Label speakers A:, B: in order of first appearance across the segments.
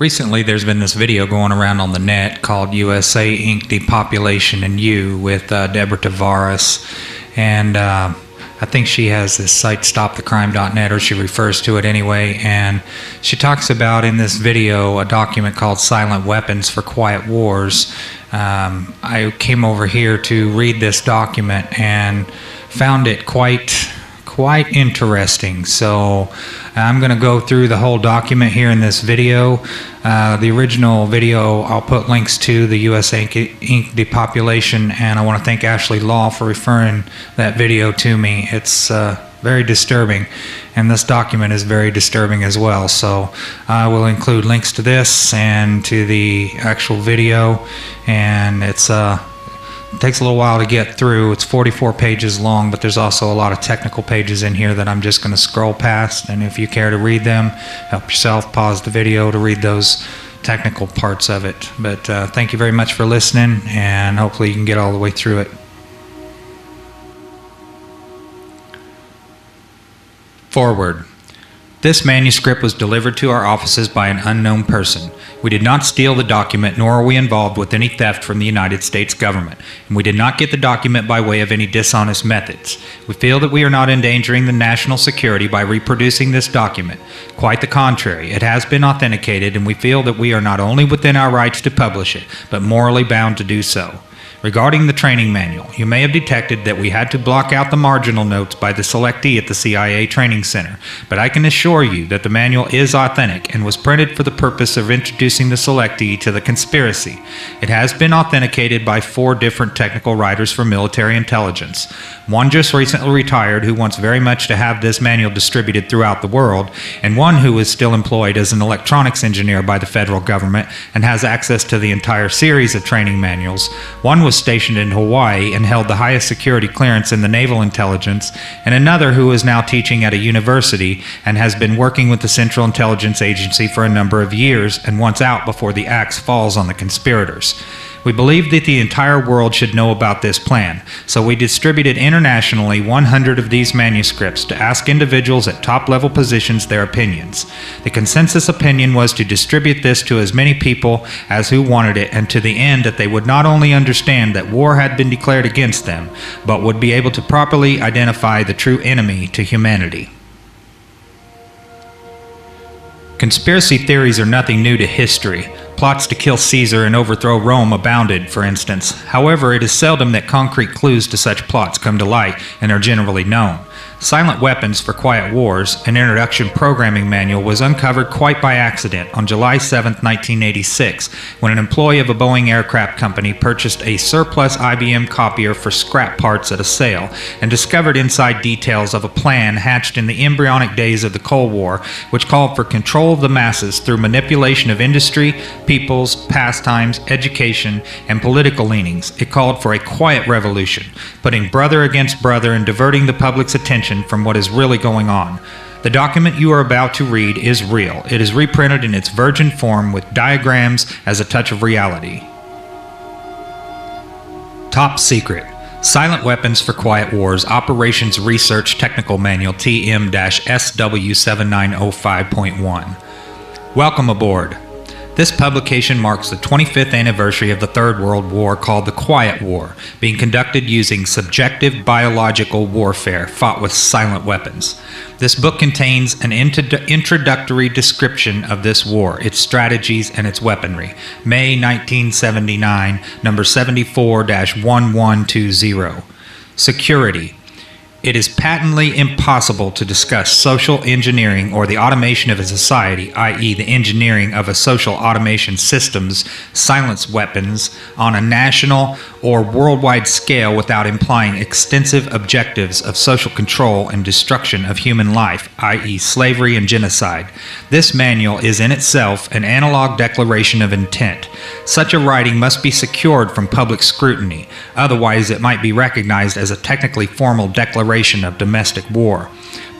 A: Recently, there's been this video going around on the net called USA Inc. Depopulation and You with Deborah Tavares. And I think she has this site, stopthecrime.net, or she refers to it anyway. And she talks about in this video a document called Silent Weapons for Quiet Wars. I came over here to read this document and found it quite interesting. So I'm going to go through the whole document here in this video. The original video I'll put links to, the US Inc. Depopulation, and I want to thank Ashley Law for referring that video to me. It's very disturbing, and this document is very disturbing as well. So I will include links to this and to the actual video, and it takes a little while to get through. It's 44 pages long, but there's also a lot of technical pages in here that I'm just going to scroll past, and if you care to read them, help yourself, pause the video to read those technical parts of it. But thank you very much for listening, and hopefully you can get all the way through it. Forward. This manuscript was delivered to our offices by an unknown person. We did not steal the document, nor are we involved with any theft from the United States government, and we did not get the document by way of any dishonest methods. We feel that we are not endangering the national security by reproducing this document. Quite the contrary, it has been authenticated, and we feel that we are not only within our rights to publish it, but morally bound to do so. Regarding the training manual, you may have detected that we had to block out the marginal notes by the selectee at the CIA Training Center, but I can assure you that the manual is authentic and was printed for the purpose of introducing the selectee to the conspiracy. It has been authenticated by 4 different technical writers for military intelligence. One just recently retired who wants very much to have this manual distributed throughout the world, and one who is still employed as an electronics engineer by the federal government and has access to the entire series of training manuals. One was stationed in Hawaii and held the highest security clearance in the naval intelligence, and another who is now teaching at a university and has been working with the Central Intelligence Agency for a number of years and wants out before the axe falls on the conspirators. We believe that the entire world should know about this plan, so we distributed internationally 100 of these manuscripts to ask individuals at top-level positions their opinions. The consensus opinion was to distribute this to as many people as who wanted it, and to the end that they would not only understand that war had been declared against them, but would be able to properly identify the true enemy to humanity. Conspiracy theories are nothing new to history. Plots to kill Caesar and overthrow Rome abounded, for instance. However, it is seldom that concrete clues to such plots come to light and are generally known. Silent Weapons for Quiet Wars, an introduction programming manual, was uncovered quite by accident on July 7, 1986, when an employee of a Boeing aircraft company purchased a surplus IBM copier for scrap parts at a sale and discovered inside details of a plan hatched in the embryonic days of the Cold War, which called for control of the masses through manipulation of industry, peoples, pastimes, education, and political leanings. It called for a quiet revolution, putting brother against brother and diverting the public's attention from what is really going on. The document you are about to read is real. It is reprinted in its virgin form with diagrams as a touch of reality. Top Secret. Silent Weapons for Quiet Wars Operations Research Technical Manual TM-SW7905.1. Welcome aboard. This publication marks the 25th anniversary of the Third World War, called the Quiet War, being conducted using subjective biological warfare fought with silent weapons. This book contains an introductory description of this war, its strategies, and its weaponry. May 1979, number 74-1120. Security. It is patently impossible to discuss social engineering or the automation of a society, i.e. the engineering of a social automation system's silence weapons, on a national or worldwide scale without implying extensive objectives of social control and destruction of human life, i.e. slavery and genocide. This manual is in itself an analog declaration of intent. Such a writing must be secured from public scrutiny, otherwise it might be recognized as a technically formal declaration of domestic war.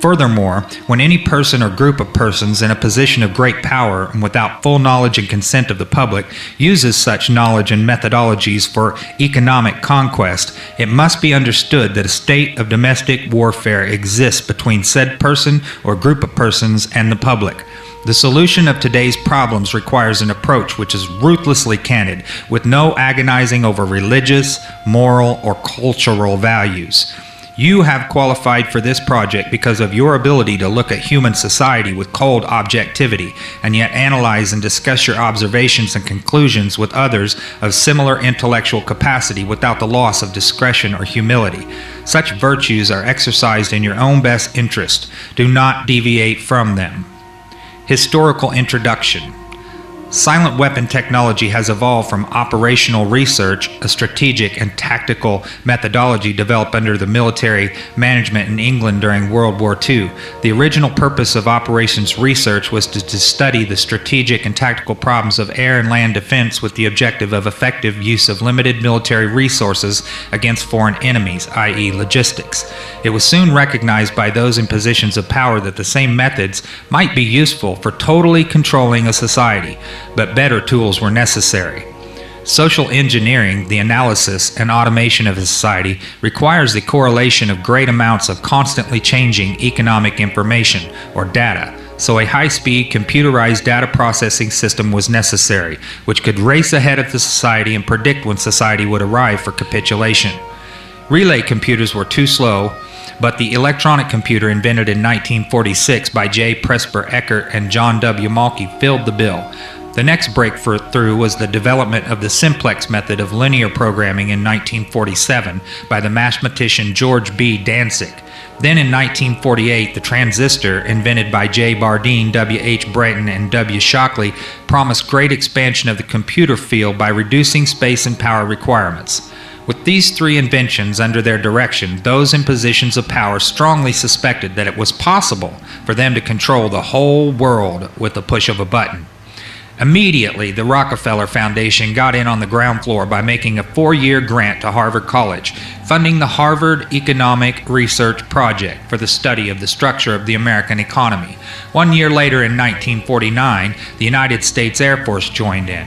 A: Furthermore, when any person or group of persons in a position of great power and without full knowledge and consent of the public uses such knowledge and methodologies for economic conquest, it must be understood that a state of domestic warfare exists between said person or group of persons and the public. The solution of today's problems requires an approach which is ruthlessly candid, with no agonizing over religious, moral, or cultural values. You have qualified for this project because of your ability to look at human society with cold objectivity, and yet analyze and discuss your observations and conclusions with others of similar intellectual capacity without the loss of discretion or humility. Such virtues are exercised in your own best interest. Do not deviate from them. Historical introduction. Silent weapon technology has evolved from operational research, a strategic and tactical methodology developed under the military management in England during World War II. The original purpose of operations research was to study the strategic and tactical problems of air and land defense with the objective of effective use of limited military resources against foreign enemies, i.e. logistics. It was soon recognized by those in positions of power that the same methods might be useful for totally controlling a society, but better tools were necessary. Social engineering, the analysis and automation of a society, requires the correlation of great amounts of constantly changing economic information, or data. So a high-speed, computerized data processing system was necessary, which could race ahead of the society and predict when society would arrive for capitulation. Relay computers were too slow, but the electronic computer invented in 1946 by J. Presper Eckert and John W. Malke filled the bill. The next breakthrough was the development of the simplex method of linear programming in 1947 by the mathematician George B. Dantzig. Then in 1948, the transistor, invented by J. Bardeen, W. H. Breton, and W. Shockley, promised great expansion of the computer field by reducing space and power requirements. With these three inventions under their direction, those in positions of power strongly suspected that it was possible for them to control the whole world with the push of a button. Immediately, the Rockefeller Foundation got in on the ground floor by making a 4-year grant to Harvard College, funding the Harvard Economic Research Project for the study of the structure of the American economy. 1 year later, in 1949, the United States Air Force joined in.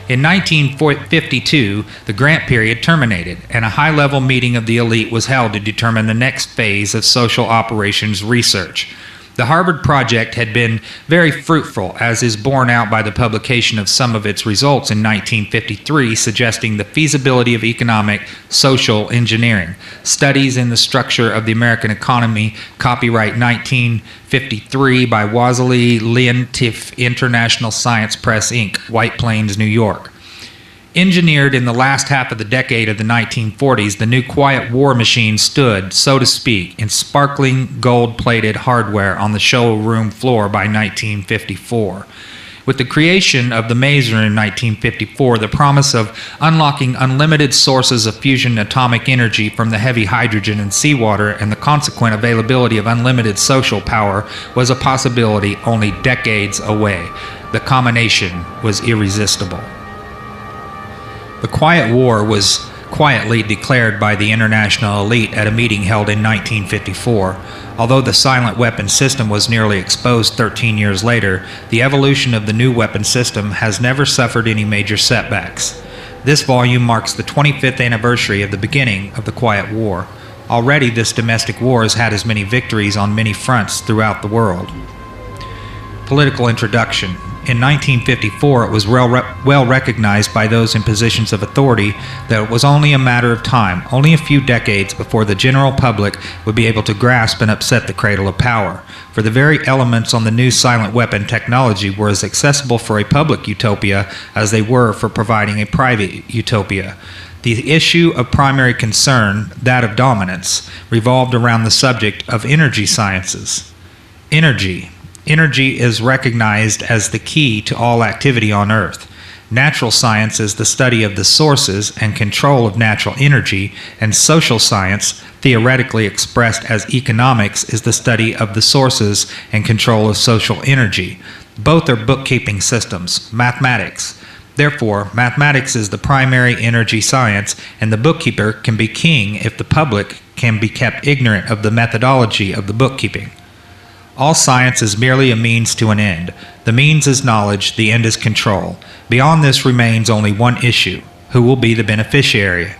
A: In 1952, the grant period terminated, and a high-level meeting of the elite was held to determine the next phase of social operations research. The Harvard Project had been very fruitful, as is borne out by the publication of some of its results in 1953, suggesting the feasibility of economic social engineering. Studies in the Structure of the American Economy, copyright 1953 by Wassily Leontief, International Science Press, Inc., White Plains, New York. Engineered in the last half of the decade of the 1940s, the new quiet war machine stood, so to speak, in sparkling gold-plated hardware on the showroom floor by 1954. With the creation of the maser in 1954, the promise of unlocking unlimited sources of fusion atomic energy from the heavy hydrogen and seawater and the consequent availability of unlimited social power was a possibility only decades away. The combination was irresistible. The Quiet War was quietly declared by the international elite at a meeting held in 1954. Although the silent weapon system was nearly exposed 13 years later, the evolution of the new weapon system has never suffered any major setbacks. This volume marks the 25th anniversary of the beginning of the Quiet War. Already this domestic war has had as many victories on many fronts throughout the world. Political introduction. In 1954, it was well recognized by those in positions of authority that it was only a matter of time, only a few decades, before the general public would be able to grasp and upset the cradle of power. For the very elements on the new silent weapon technology were as accessible for a public utopia as they were for providing a private utopia. The issue of primary concern, that of dominance, revolved around the subject of energy sciences. Energy. Energy is recognized as the key to all activity on Earth. Natural science is the study of the sources and control of natural energy, and social science, theoretically expressed as economics, is the study of the sources and control of social energy. Both are bookkeeping systems, mathematics. Therefore, mathematics is the primary energy science, and the bookkeeper can be king if the public can be kept ignorant of the methodology of the bookkeeping. All science is merely a means to an end. The means is knowledge, the end is control. Beyond this remains only one issue: who will be the beneficiary?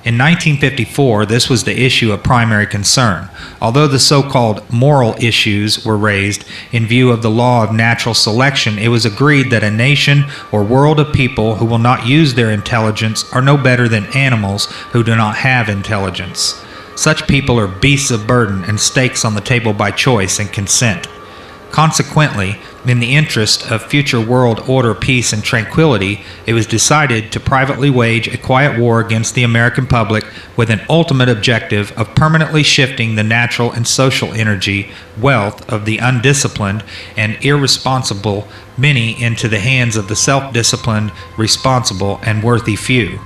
A: In 1954, this was the issue of primary concern. Although the so-called moral issues were raised in view of the law of natural selection, it was agreed that a nation or world of people who will not use their intelligence are no better than animals who do not have intelligence. Such people are beasts of burden and stakes on the table by choice and consent. Consequently, in the interest of future world order, peace, and tranquility, it was decided to privately wage a quiet war against the American public with an ultimate objective of permanently shifting the natural and social energy, wealth of the undisciplined and irresponsible many into the hands of the self-disciplined, responsible, and worthy few.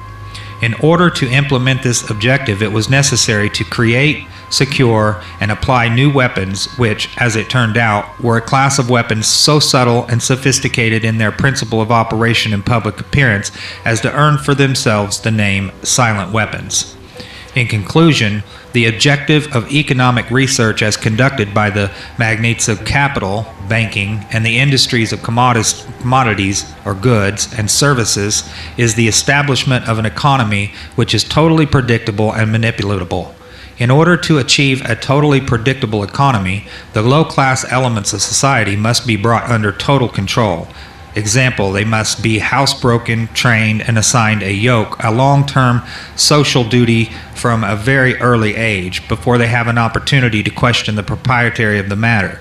A: In order to implement this objective, it was necessary to create, secure, and apply new weapons which, as it turned out, were a class of weapons so subtle and sophisticated in their principle of operation and public appearance as to earn for themselves the name silent weapons. In conclusion, the objective of economic research as conducted by the magnates of capital, banking, and the industries of commodities or goods and services is the establishment of an economy which is totally predictable and manipulatable. In order to achieve a totally predictable economy, the low-class elements of society must be brought under total control. Example, they must be housebroken, trained, and assigned a yoke, a long-term social duty from a very early age, before they have an opportunity to question the propriety of the matter.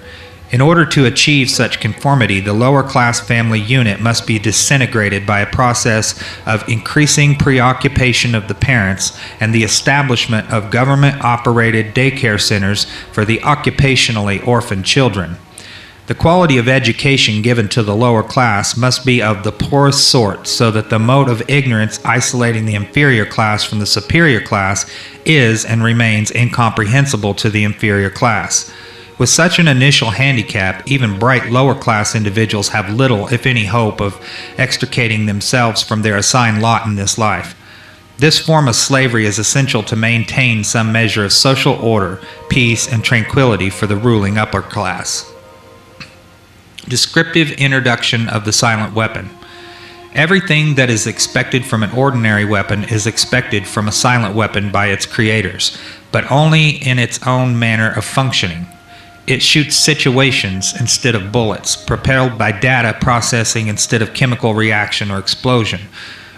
A: In order to achieve such conformity, the lower-class family unit must be disintegrated by a process of increasing preoccupation of the parents and the establishment of government-operated daycare centers for the occupationally orphaned children. The quality of education given to the lower class must be of the poorest sort, so that the mode of ignorance isolating the inferior class from the superior class is and remains incomprehensible to the inferior class. With such an initial handicap, even bright lower-class individuals have little, if any, hope of extricating themselves from their assigned lot in this life. This form of slavery is essential to maintain some measure of social order, peace, and tranquility for the ruling upper class. Descriptive introduction of the silent weapon. Everything that is expected from an ordinary weapon is expected from a silent weapon by its creators, but only in its own manner of functioning. It shoots situations instead of bullets, propelled by data processing instead of chemical reaction or explosion,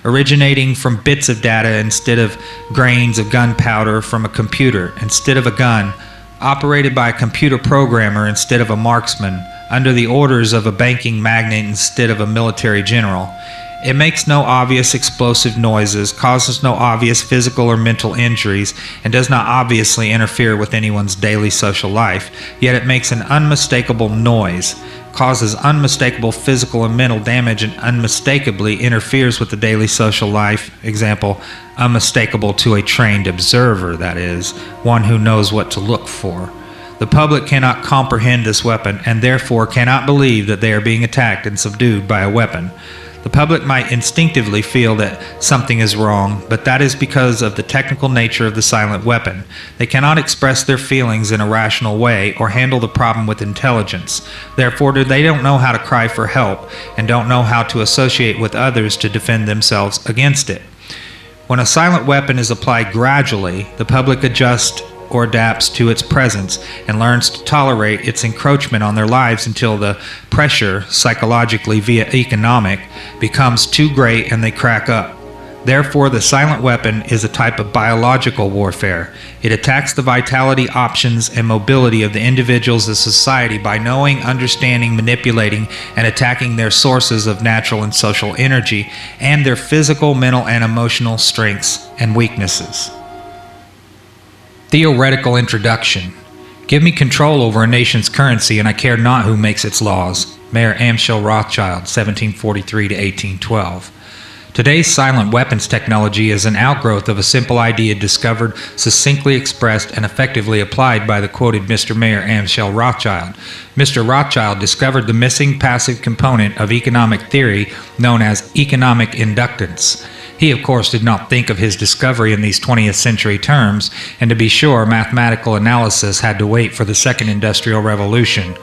A: originating from bits of data instead of grains of gunpowder from a computer instead of a gun, operated by a computer programmer instead of a marksman, under the orders of a banking magnate instead of a military general. It makes no obvious explosive noises, causes no obvious physical or mental injuries, and does not obviously interfere with anyone's daily social life, yet it makes an unmistakable noise, causes unmistakable physical and mental damage, and unmistakably interferes with the daily social life. Example, unmistakable to a trained observer, that is, one who knows what to look for. The public cannot comprehend this weapon, and therefore cannot believe that they are being attacked and subdued by a weapon. The public might instinctively feel that something is wrong, but that is because of the technical nature of the silent weapon. They cannot express their feelings in a rational way or handle the problem with intelligence. Therefore, they don't know how to cry for help and don't know how to associate with others to defend themselves against it. When a silent weapon is applied gradually, the public adjusts or adapts to its presence and learns to tolerate its encroachment on their lives until the pressure, psychologically via economic, becomes too great and they crack up. Therefore, the silent weapon is a type of biological warfare. It attacks the vitality, options, and mobility of the individuals of society by knowing, understanding, manipulating, and attacking their sources of natural and social energy and their physical, mental, and emotional strengths and weaknesses. Theoretical introduction. Give me control over a nation's currency and I care not who makes its laws. Mayor Amschel Rothschild, 1743 to 1812. Today's silent weapons technology is an outgrowth of a simple idea discovered, succinctly expressed, and effectively applied by the quoted Mr. Mayor Amschel Rothschild. Mr. Rothschild discovered the missing passive component of economic theory known as economic inductance. He, of course, did not think of his discovery in these 20th century terms, and to be sure, mathematical analysis had to wait for the Second Industrial Revolution,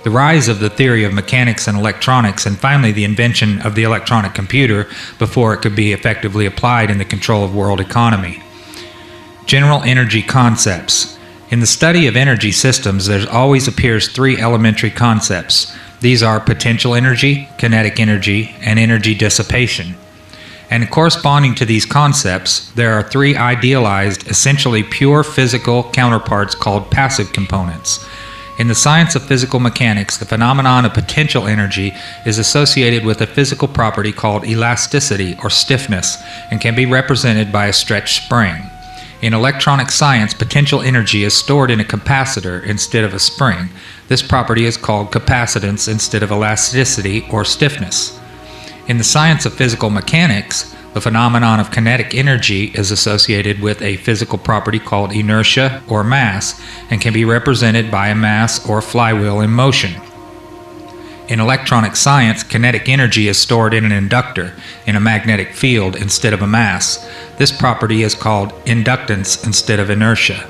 A: the rise of the theory of mechanics and electronics, and finally the invention of the electronic computer before it could be effectively applied in the control of world economy. General energy concepts. In the study of energy systems, there always appears three elementary concepts. These are potential energy, kinetic energy, and energy dissipation. And corresponding to these concepts, there are three idealized, essentially pure physical counterparts called passive components. In the science of physical mechanics, the phenomenon of potential energy is associated with a physical property called elasticity or stiffness and can be represented by a stretched spring. In electronic science, potential energy is stored in a capacitor instead of a spring. This property is called capacitance instead of elasticity or stiffness. In the science of physical mechanics, the phenomenon of kinetic energy is associated with a physical property called inertia or mass and can be represented by a mass or flywheel in motion. In electronic science, kinetic energy is stored in an inductor in a magnetic field instead of a mass. This property is called inductance instead of inertia.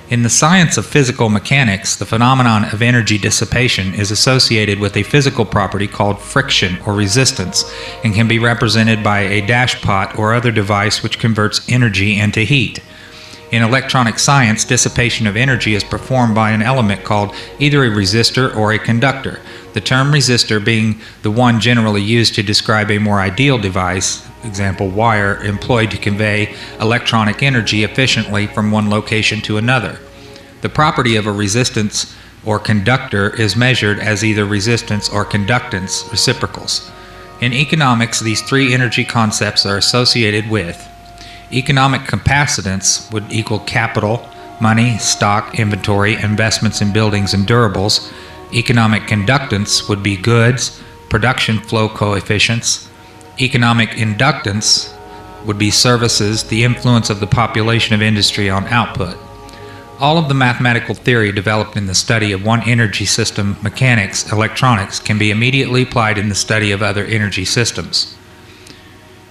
A: In the science of physical mechanics, the phenomenon of energy dissipation is associated with a physical property called friction or resistance and can be represented by a dashpot or other device which converts energy into heat. In electronic science, dissipation of energy is performed by an element called either a resistor or a conductor, the term resistor being the one generally used to describe a more ideal device, example wire, employed to convey electronic energy efficiently from one location to another. The property of a resistance or conductor is measured as either resistance or conductance reciprocals. In economics, these three energy concepts are associated with economic capacitance would equal capital, money, stock, inventory, investments in buildings and durables. Economic conductance would be goods, production flow coefficients. Economic inductance would be services, the influence of the population of industry on output. All of the mathematical theory developed in the study of one energy system, mechanics, electronics, can be immediately applied in the study of other energy systems.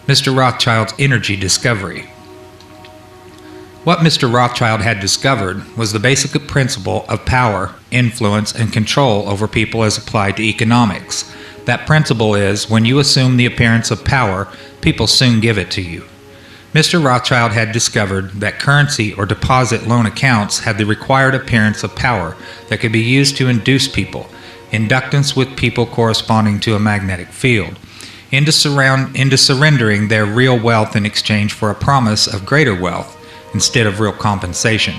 A: Mr. Rothschild's energy discovery. What Mr. Rothschild had discovered was the basic principle of power, influence, and control over people as applied to economics. That principle is, when you assume the appearance of power, people soon give it to you. Mr. Rothschild had discovered that currency or deposit loan accounts had the required appearance of power that could be used to induce people, inductance with people corresponding to a magnetic field, into surrendering their real wealth in exchange for a promise of greater wealth instead of real compensation.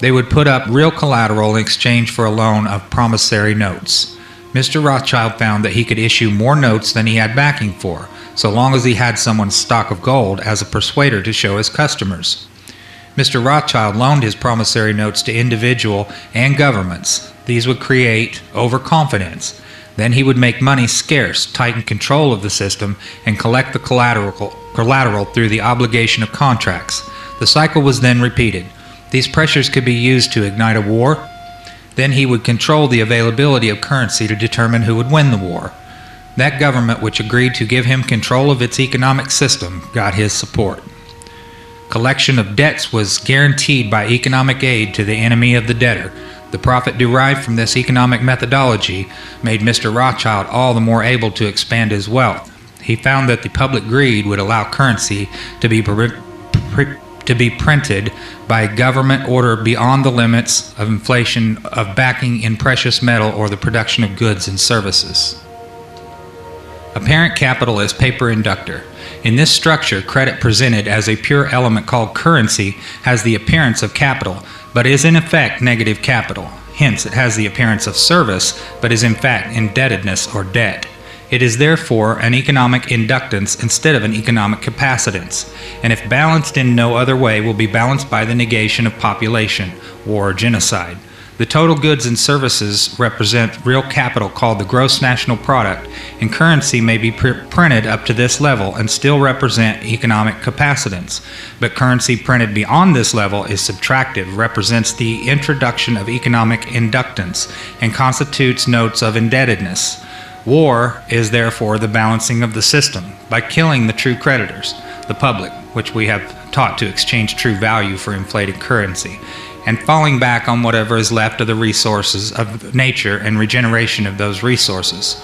A: They would put up real collateral in exchange for a loan of promissory notes. Mr. Rothschild found that he could issue more notes than he had backing for, so long as he had someone's stock of gold as a persuader to show his customers. Mr. Rothschild loaned his promissory notes to individual and governments. These would create overconfidence. Then he would make money scarce, tighten control of the system, and collect the collateral through the obligation of contracts. The cycle was then repeated. These pressures could be used to ignite a war. Then he would control the availability of currency to determine who would win the war. That government which agreed to give him control of its economic system got his support. Collection of debts was guaranteed by economic aid to the enemy of the debtor. The profit derived from this economic methodology made Mr. Rothschild all the more able to expand his wealth. He found that the public greed would allow currency to be printed by government order beyond the limits of inflation of backing in precious metal or the production of goods and services. Apparent capital as paper inductor. In this structure, credit presented as a pure element called currency has the appearance of capital, but is in effect negative capital. Hence, it has the appearance of service, but is in fact indebtedness or debt. It is therefore an economic inductance instead of an economic capacitance, and if balanced in no other way will be balanced by the negation of population, war, or genocide. The total goods and services represent real capital called the gross national product, and currency may be printed up to this level and still represent economic capacitance. But currency printed beyond this level is subtractive, represents the introduction of economic inductance, and constitutes notes of indebtedness. War is therefore the balancing of the system by killing the true creditors, the public, which we have taught to exchange true value for inflated currency, and falling back on whatever is left of the resources of nature and regeneration of those resources.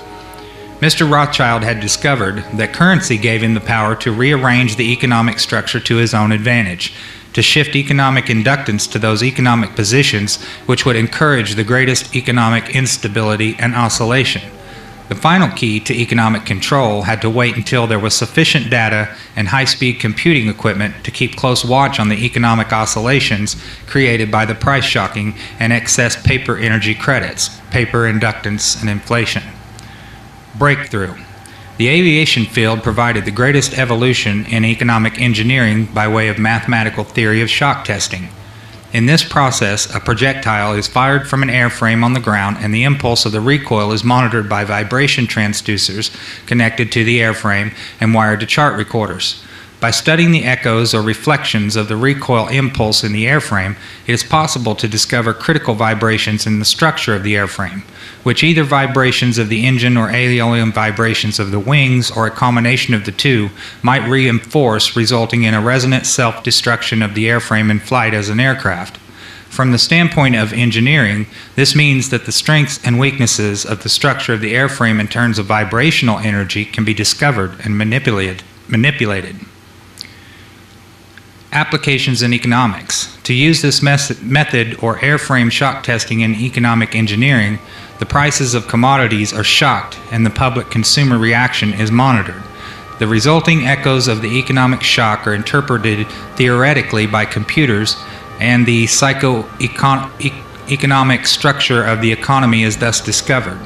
A: Mr. Rothschild had discovered that currency gave him the power to rearrange the economic structure to his own advantage. to shift economic inductance to those economic positions which would encourage the greatest economic instability and oscillation. The final key to economic control had to wait until there was sufficient data and high-speed computing equipment to keep close watch on the economic oscillations created by the price shocking and excess paper energy credits, paper inductance, and inflation. Breakthrough. The aviation field provided the greatest evolution in economic engineering by way of mathematical theory of shock testing. In this process, a projectile is fired from an airframe on the ground, and the impulse of the recoil is monitored by vibration transducers connected to the airframe and wired to chart recorders. By studying the echoes or reflections of the recoil impulse in the airframe, it is possible to discover critical vibrations in the structure of the airframe, which either vibrations of the engine or alien vibrations of the wings or a combination of the two might reinforce, resulting in a resonant self-destruction of the airframe in flight as an aircraft. From the standpoint of engineering, this means that the strengths and weaknesses of the structure of the airframe in terms of vibrational energy can be discovered and manipulated. Applications in economics. To use this method or airframe shock testing in economic engineering, the prices of commodities are shocked and the public consumer reaction is monitored. The resulting echoes of the economic shock are interpreted theoretically by computers, and the economic structure of the economy is thus discovered.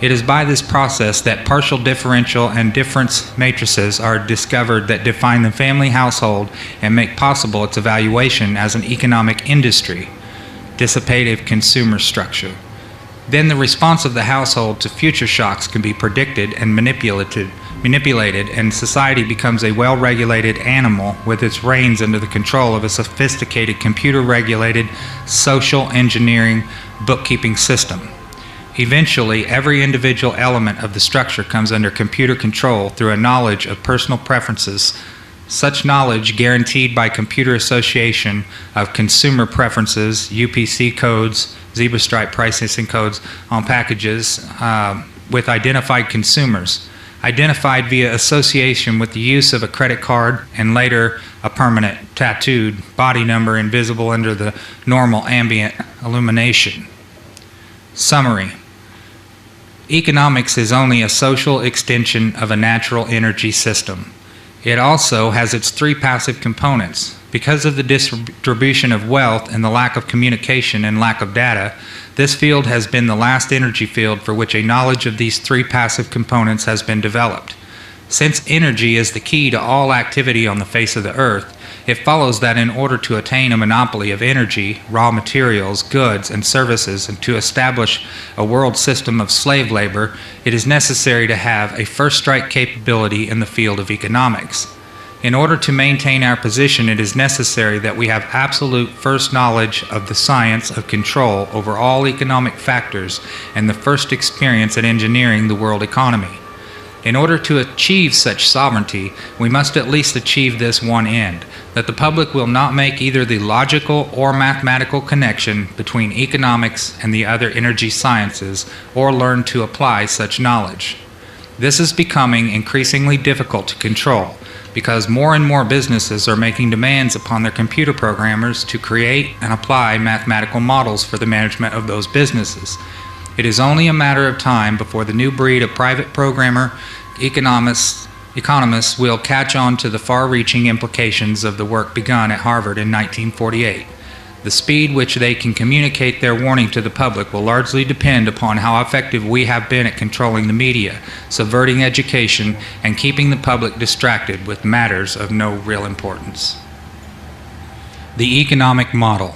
A: It is by this process that partial differential and difference matrices are discovered that define the family household and make possible its evaluation as an economic industry. Dissipative consumer structure. Then the response of the household to future shocks can be predicted and manipulated, and society becomes a well-regulated animal with its reins under the control of a sophisticated computer-regulated social engineering bookkeeping system. Eventually, every individual element of the structure comes under computer control through a knowledge of personal preferences. Such knowledge, guaranteed by computer association of consumer preferences, UPC codes, zebra stripe pricing codes on packages with identified consumers, identified via association with the use of a credit card and later a permanent tattooed body number invisible under the normal ambient illumination. Summary. Economics is only a social extension of a natural energy system. It also has its three passive components. Because of the distribution of wealth and the lack of communication and lack of data, this field has been the last energy field for which a knowledge of these three passive components has been developed. Since energy is the key to all activity on the face of the earth, it follows that in order to attain a monopoly of energy, raw materials, goods, and services, and to establish a world system of slave labor, it is necessary to have a first-strike capability in the field of economics. In order to maintain our position, it is necessary that we have absolute first knowledge of the science of control over all economic factors and the first experience at engineering the world economy. In order to achieve such sovereignty, we must at least achieve this one end, that the public will not make either the logical or mathematical connection between economics and the other energy sciences, or learn to apply such knowledge. This is becoming increasingly difficult to control, because more and more businesses are making demands upon their computer programmers to create and apply mathematical models for the management of those businesses. It is only a matter of time before the new breed of private programmer economists will catch on to the far-reaching implications of the work begun at Harvard in 1948. The speed which they can communicate their warning to the public will largely depend upon how effective we have been at controlling the media, subverting education, and keeping the public distracted with matters of no real importance. The economic model.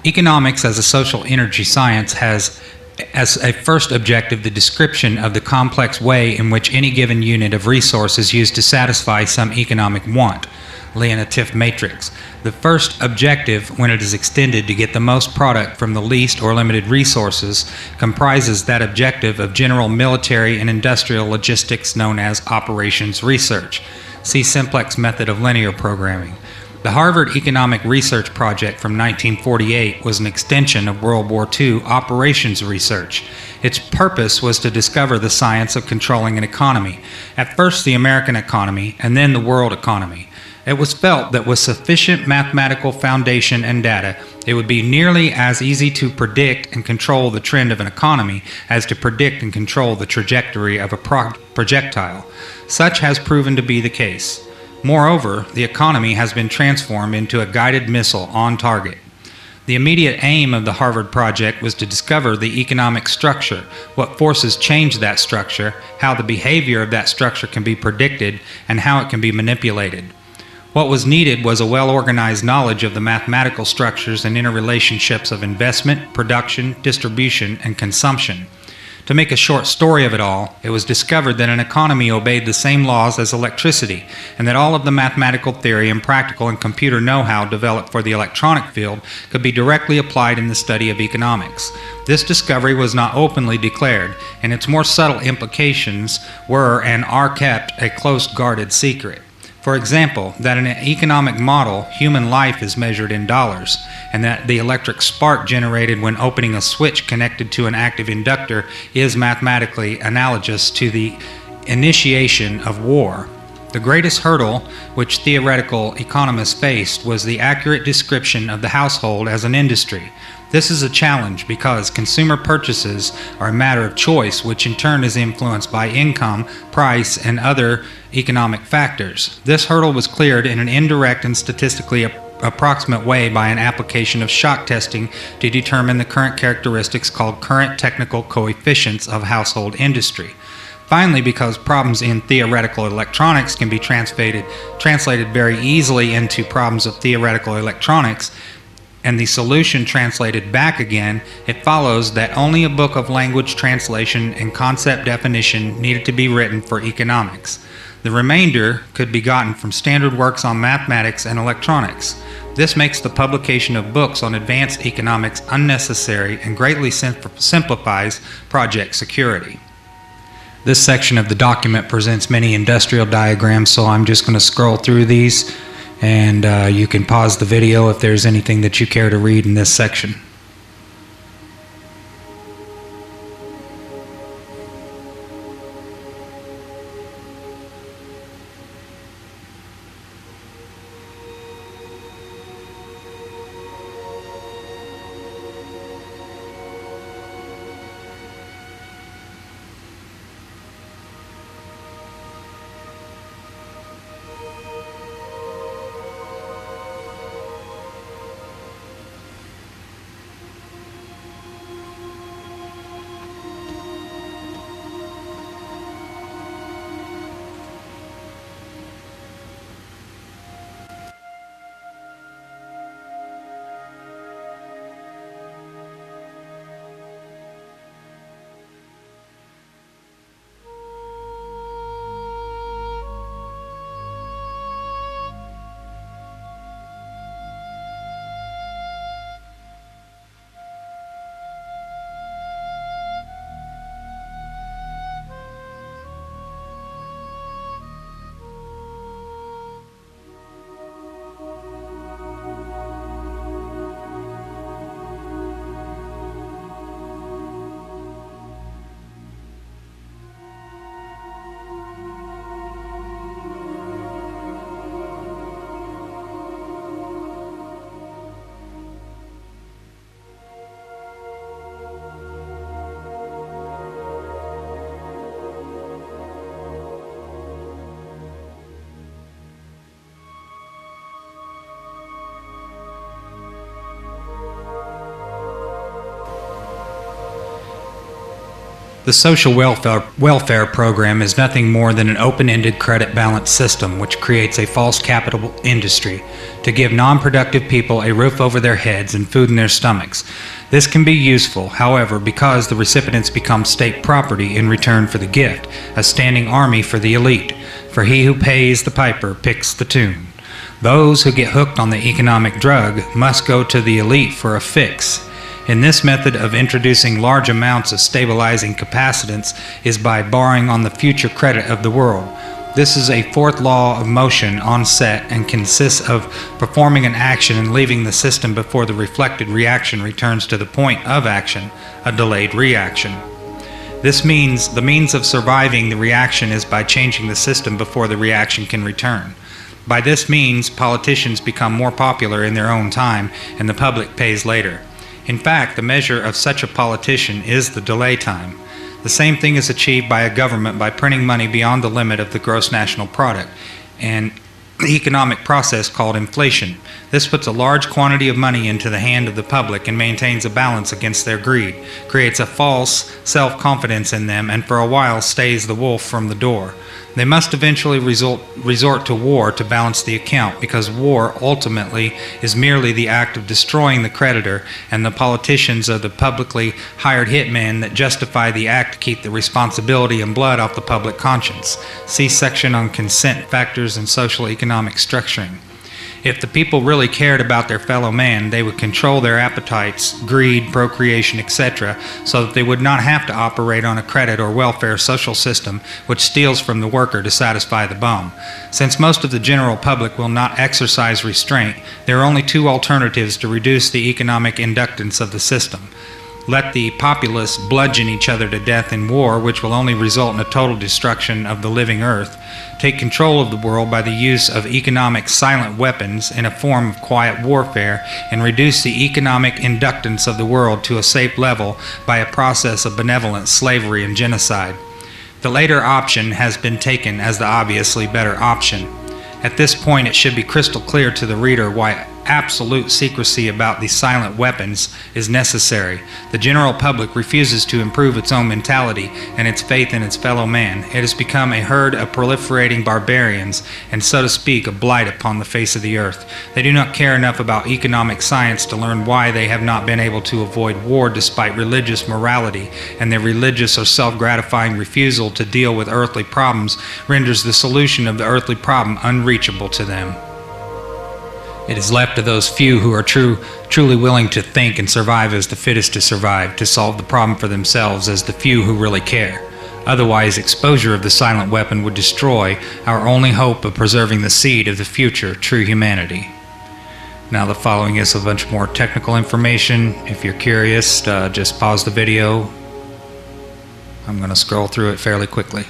A: Economics as a social energy science has as a first objective the description of the complex way in which any given unit of resource is used to satisfy some economic want, Leontief matrix. The first objective, when it is extended to get the most product from the least or limited resources, comprises that objective of general military and industrial logistics known as operations research. See simplex method of linear programming. The Harvard Economic Research Project from 1948 was an extension of World War II operations research. Its purpose was to discover the science of controlling an economy, at first the American economy and then the world economy. It was felt that with sufficient mathematical foundation and data, it would be nearly as easy to predict and control the trend of an economy as to predict and control the trajectory of a projectile. Such has proven to be the case. Moreover, the economy has been transformed into a guided missile on target. The immediate aim of the Harvard project was to discover the economic structure, what forces change that structure, how the behavior of that structure can be predicted, and how it can be manipulated. What was needed was a well-organized knowledge of the mathematical structures and interrelationships of investment, production, distribution, and consumption. To make a short story of it all, it was discovered that an economy obeyed the same laws as electricity, and that all of the mathematical theory and practical and computer know-how developed for the electronic field could be directly applied in the study of economics. This discovery was not openly declared, and its more subtle implications were and are kept a close-guarded secret. For example, that in an economic model, human life is measured in dollars, and that the electric spark generated when opening a switch connected to an active inductor is mathematically analogous to the initiation of war. The greatest hurdle which theoretical economists faced was the accurate description of the household as an industry. This is a challenge because consumer purchases are a matter of choice, which in turn is influenced by income, price, and other economic factors. This hurdle was cleared in an indirect and statistically approximate way by an application of shock testing to determine the current characteristics called current technical coefficients of household industry. Finally, because problems in theoretical electronics can be translated very easily into problems of theoretical electronics, and the solution translated back again, it follows that only a book of language translation and concept definition needed to be written for economics. The remainder could be gotten from standard works on mathematics and electronics. This makes the publication of books on advanced economics unnecessary and greatly simplifies project security. This section of the document presents many industrial diagrams, so I'm just going to scroll through these, and you can pause the video if there's anything that you care to read in this section. The social welfare program is nothing more than an open-ended credit balance system which creates a false capital industry to give non-productive people a roof over their heads and food in their stomachs. This can be useful, however, because the recipients become state property in return for the gift, a standing army for the elite, for he who pays the piper picks the tune. Those who get hooked on the economic drug must go to the elite for a fix. In this method of introducing large amounts of stabilizing capacitance is by borrowing on the future credit of the world. This is a fourth law of motion on set and consists of performing an action and leaving the system before the reflected reaction returns to the point of action, a delayed reaction. This means the means of surviving the reaction is by changing the system before the reaction can return. By this means, politicians become more popular in their own time, and the public pays later. In fact, the measure of such a politician is the delay time. The same thing is achieved by a government by printing money beyond the limit of the gross national product, and the economic process called inflation. This puts a large quantity of money into the hand of the public and maintains a balance against their greed, creates a false self-confidence in them, and for a while stays the wolf from the door. They must eventually resort to war to balance the account, because war ultimately is merely the act of destroying the creditor, and the politicians are the publicly hired hitmen that justify the act to keep the responsibility and blood off the public conscience. See section on consent factors and social economic structuring. If the people really cared about their fellow man, they would control their appetites, greed, procreation, etc., so that they would not have to operate on a credit or welfare social system which steals from the worker to satisfy the bum. Since most of the general public will not exercise restraint, there are only two alternatives to reduce the economic inductance of the system. Let the populace bludgeon each other to death in war, which will only result in a total destruction of the living earth. Take control of the world by the use of economic silent weapons in a form of quiet warfare, and reduce the economic inductance of the world to a safe level by a process of benevolent slavery and genocide. The later option has been taken as the obviously better option. At this point, it should be crystal clear to the reader why absolute secrecy about these silent weapons is necessary. The general public refuses to improve its own mentality and its faith in its fellow man. It has become a herd of proliferating barbarians, and so to speak, a blight upon the face of the earth. They do not care enough about economic science to learn why they have not been able to avoid war despite religious morality, and their religious or self-gratifying refusal to deal with earthly problems renders the solution of the earthly problem unreachable to them. It is left to those few who are truly willing to think and survive as the fittest to survive, to solve the problem for themselves as the few who really care. Otherwise, exposure of the silent weapon would destroy our only hope of preserving the seed of the future true humanity. Now the following is a bunch more technical information. If you're curious, just pause the video. I'm going to scroll through it fairly quickly.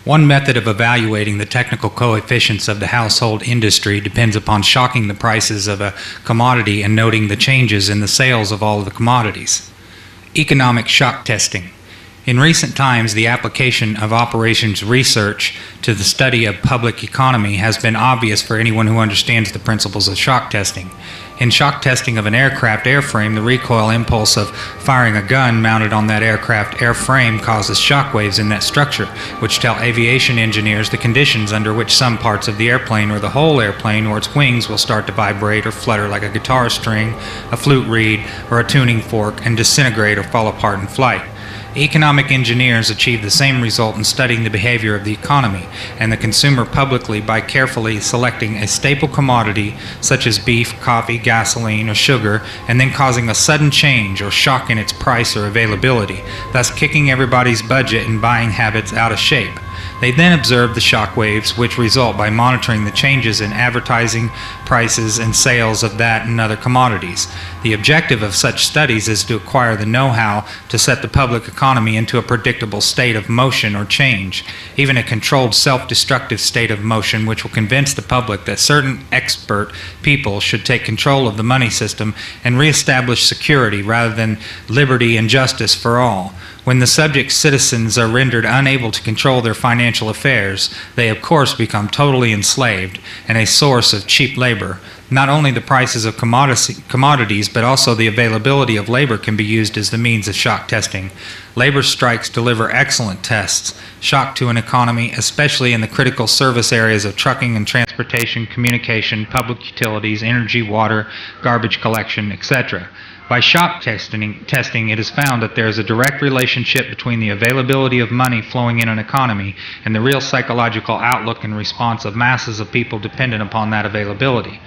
A: One method of evaluating the technical coefficients of the household industry depends upon shocking the prices of a commodity and noting the changes in the sales of all of the commodities. Economic shock testing. In recent times, the application of operations research to the study of public economy has been obvious for anyone who understands the principles of shock testing. In shock testing of an aircraft airframe, the recoil impulse of firing a gun mounted on that aircraft airframe causes shock waves in that structure, which tell aviation engineers the conditions under which some parts of the airplane or the whole airplane or its wings will start to vibrate or flutter like a guitar string, a flute reed, or a tuning fork, and disintegrate or fall apart in flight. Economic engineers achieve the same result in studying the behavior of the economy and the consumer publicly by carefully selecting a staple commodity such as beef, coffee, gasoline, or sugar, and then causing a sudden change or shock in its price or availability, thus kicking everybody's budget and buying habits out of shape. They then observe the shock waves which result by monitoring the changes in advertising, prices and sales of that and other commodities. The objective of such studies is to acquire the know-how to set the public economy into a predictable state of motion or change, even a controlled self-destructive state of motion, which will convince the public that certain expert people should take control of the money system and reestablish security rather than liberty and justice for all. When the subject citizens are rendered unable to control their financial affairs, they of course become totally enslaved and a source of cheap labor. Not only the prices of commodities, but also the availability of labor can be used as the means of shock testing. Labor strikes deliver excellent tests. Shock to an economy, especially in the critical service areas of trucking and transportation, communication, public utilities, energy, water, garbage collection, etc. By shock testing, it is found that there is a direct relationship between the availability of money flowing in an economy and the real psychological outlook and response of masses of people dependent upon that availability.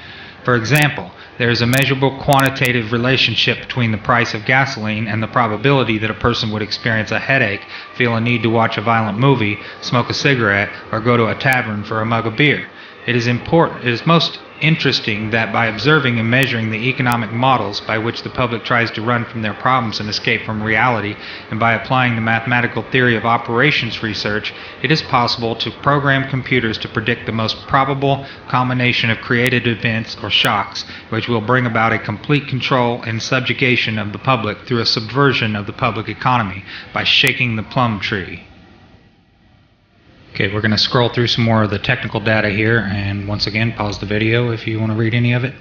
A: For example, there is a measurable quantitative relationship between the price of gasoline and the probability that a person would experience a headache, feel a need to watch a violent movie, smoke a cigarette, or go to a tavern for a mug of beer. It is most interesting that by observing and measuring the economic models by which the public tries to run from their problems and escape from reality, and by applying the mathematical theory of operations research, it is possible to program computers to predict the most probable combination of created events or shocks which will bring about a complete control and subjugation of the public through a subversion of the public economy by shaking the plum tree. Okay, we're going to scroll through some more of the technical data here, and once again, pause the video if you want to read any of it.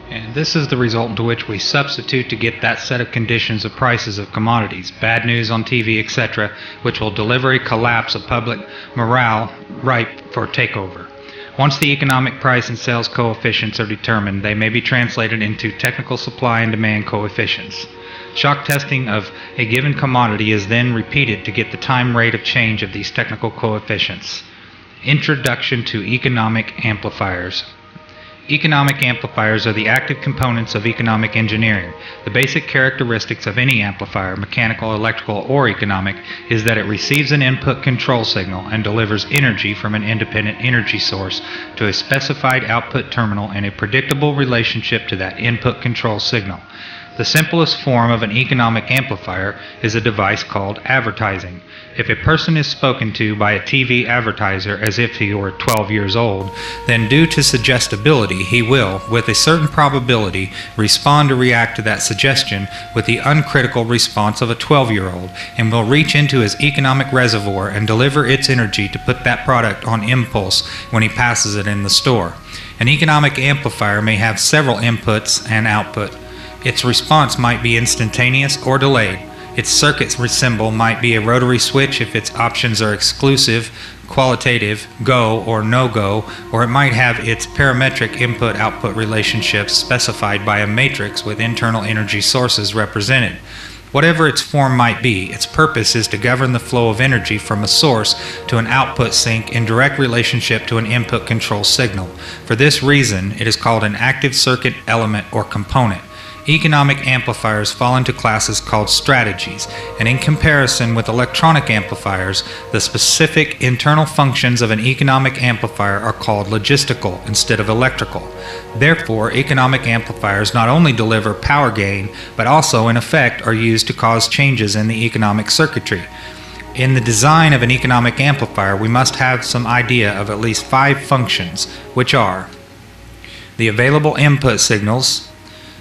A: And this is the result to which we substitute to get that set of conditions of prices of commodities, bad news on TV, etc., which will deliver a collapse of public morale ripe for takeover. Once the economic price and sales coefficients are determined, they may be translated into technical supply and demand coefficients. Shock testing of a given commodity is then repeated to get the time rate of change of these technical coefficients. Introduction to economic amplifiers. Economic amplifiers are the active components of economic engineering. The basic characteristics of any amplifier, mechanical, electrical, or economic, is that it receives an input control signal and delivers energy from an independent energy source to a specified output terminal in a predictable relationship to that input control signal. The simplest form of an economic amplifier is a device called advertising. If a person is spoken to by a TV advertiser as if he were 12 years old, then due to suggestibility, he will, with a certain probability, respond or react to that suggestion with the uncritical response of a 12-year-old, and will reach into his economic reservoir and deliver its energy to put that product on impulse when he passes it in the store. An economic amplifier may have several inputs and output. Its response might be instantaneous or delayed. Its circuit symbol might be a rotary switch if its options are exclusive, qualitative, go or no-go, or it might have its parametric input-output relationships specified by a matrix with internal energy sources represented. Whatever its form might be, its purpose is to govern the flow of energy from a source to an output sink in direct relationship to an input control signal. For this reason, it is called an active circuit element or component. Economic amplifiers fall into classes called strategies, and in comparison with electronic amplifiers, the specific internal functions of an economic amplifier are called logistical instead of electrical. Therefore, economic amplifiers not only deliver power gain, but also in effect are used to cause changes in the economic circuitry. In the design of an economic amplifier, we must have some idea of at least 5 functions, which are the available input signals,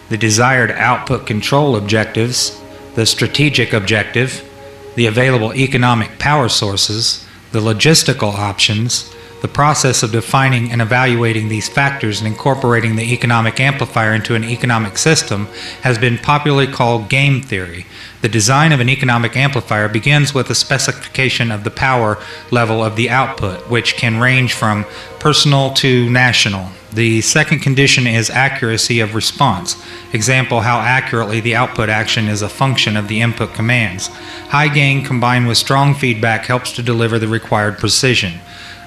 A: the desired output control objectives, the strategic objective, the available economic power sources, the logistical options, the process of defining and evaluating these factors and incorporating the economic amplifier into an economic system has been popularly called game theory. The design of an economic amplifier begins with a specification of the power level of the output, which can range from personal to national. The second condition is accuracy of response. Example, how accurately the output action is a function of the input commands. High gain combined with strong feedback helps to deliver the required precision.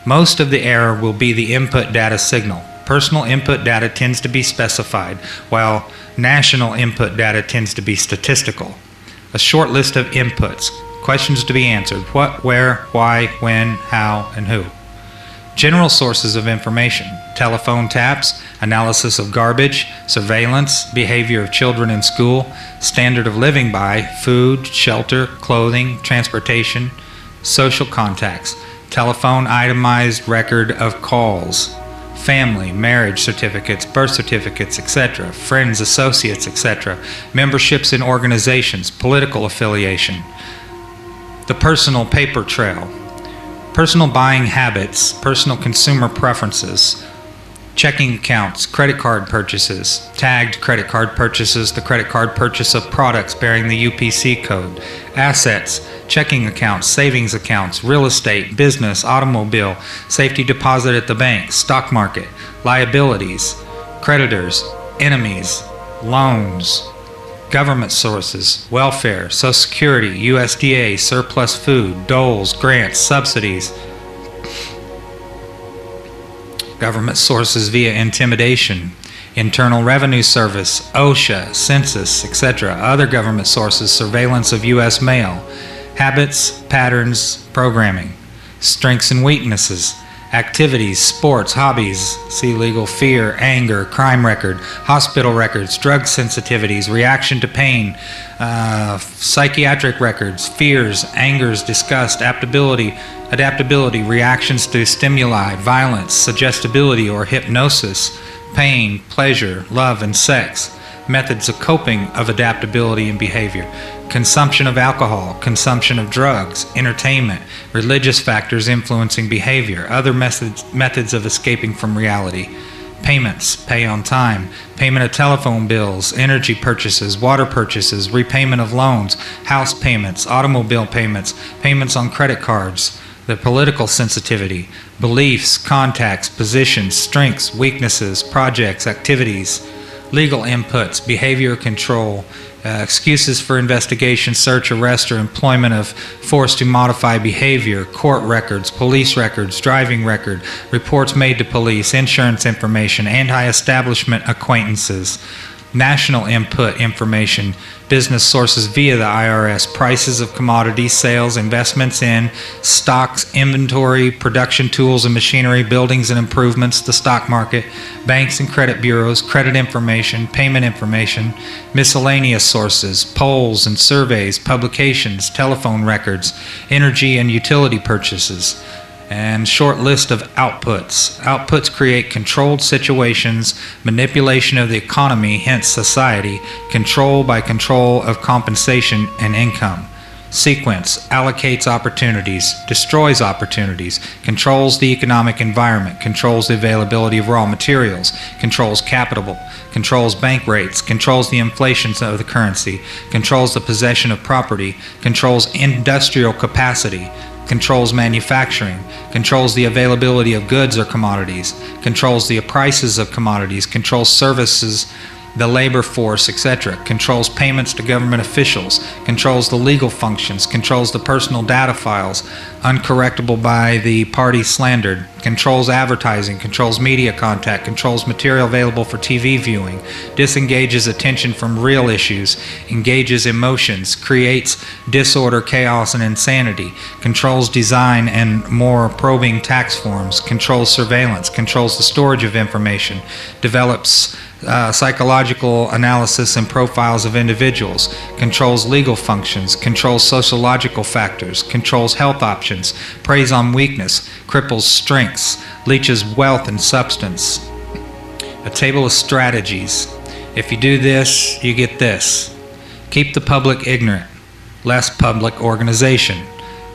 A: Most of the error will be the input data signal. Personal input data tends to be specified, while national input data tends to be statistical. A short list of inputs. Questions to be answered. What, where, why, when, how, and who. General sources of information. Telephone taps, analysis of garbage, surveillance, behavior of children in school, standard of living by, food, shelter, clothing, transportation, social contacts. Telephone itemized record of calls, family, marriage certificates, birth certificates, etc., friends, associates, etc., memberships in organizations, political affiliation. The personal paper trail, personal buying habits, personal consumer preferences, checking accounts, credit card purchases, tagged credit card purchases, the credit card purchase of products bearing the UPC code, assets, checking accounts, savings accounts, real estate, business, automobile, safety deposit at the bank, stock market, liabilities, creditors, enemies, loans, government sources, welfare, Social Security, USDA, surplus food, doles, grants, subsidies, government sources via intimidation, Internal Revenue Service, OSHA, Census, etc., other government sources, surveillance of U.S. mail, habits, patterns, programming, strengths and weaknesses, activities, sports, hobbies, see legal, fear, anger, crime record, hospital records, drug sensitivities, reaction to pain, psychiatric records, fears, angers, disgust, adaptability, reactions to stimuli, violence, suggestibility or hypnosis, pain, pleasure, love, and sex, methods of coping of adaptability and behavior, consumption of alcohol, consumption of drugs, entertainment, religious factors influencing behavior, other methods of escaping from reality, payments, pay on time, payment of telephone bills, energy purchases, water purchases, repayment of loans, house payments, automobile payments, payments on credit cards, the political sensitivity, beliefs, contacts, positions, strengths, weaknesses, projects, activities, legal inputs, behavior control, excuses for investigation, search, arrest, or employment of force to modify behavior, court records, police records, driving record, reports made to police, insurance information, anti-establishment acquaintances, national input information, business sources via the IRS, prices of commodities, sales, investments in, stocks, inventory, production tools and machinery, buildings and improvements, the stock market, banks and credit bureaus, credit information, payment information, miscellaneous sources, polls and surveys, publications, telephone records, energy and utility purchases, and short list of outputs. Outputs create controlled situations, manipulation of the economy, hence society, control by control of compensation and income. Sequence allocates opportunities, destroys opportunities, controls the economic environment, controls the availability of raw materials, controls capital, controls bank rates, controls the inflation of the currency, controls the possession of property, controls industrial capacity, controls manufacturing, controls the availability of goods or commodities, controls the prices of commodities, controls services, the labor force, etc., controls payments to government officials, controls the legal functions, controls the personal data files, uncorrectable by the party slandered, controls advertising, controls media contact, controls material available for TV viewing, disengages attention from real issues, engages emotions, creates disorder, chaos, and insanity, controls design and more probing tax forms, controls surveillance, controls the storage of information, develops psychological analysis and profiles of individuals, controls legal functions, controls sociological factors, controls health options, preys on weakness, cripples strengths, leeches wealth and substance. A table of strategies. If you do this, you get this. Keep the public ignorant. Less public organization.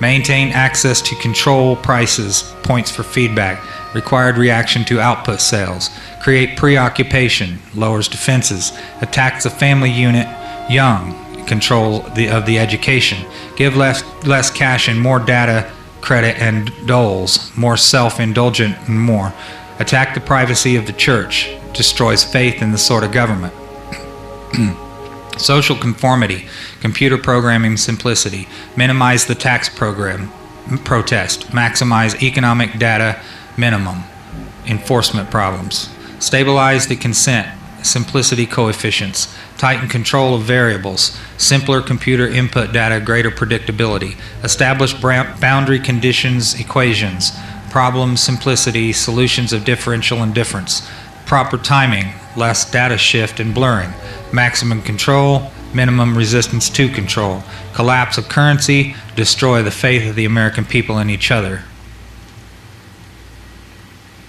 A: Maintain access to control prices, points for feedback, required reaction to output sales. Create preoccupation, lowers defenses. Attacks the family unit young, control of the education. Give less cash and more data, credit, and doles. More self-indulgent and more. Attack the privacy of the church. Destroys faith in the sort of government. Social conformity, computer programming simplicity, minimize the tax program, protest, maximize economic data minimum, enforcement problems, stabilize the consent, simplicity coefficients, tighten control of variables, simpler computer input data, greater predictability, establish boundary conditions, equations, problem simplicity, solutions of differential indifference, proper timing, less data shift and blurring, maximum control, minimum resistance to control, collapse of currency, destroy the faith of the American people in each other.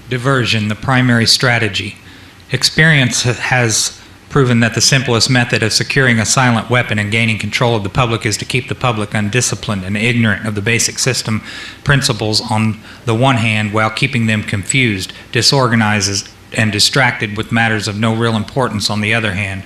A: Diversion, the primary strategy. Experience has proven that the simplest method of securing a silent weapon and gaining control of the public is to keep the public undisciplined and ignorant of the basic system principles on the one hand, while keeping them confused, disorganized, and distracted with matters of no real importance on the other hand.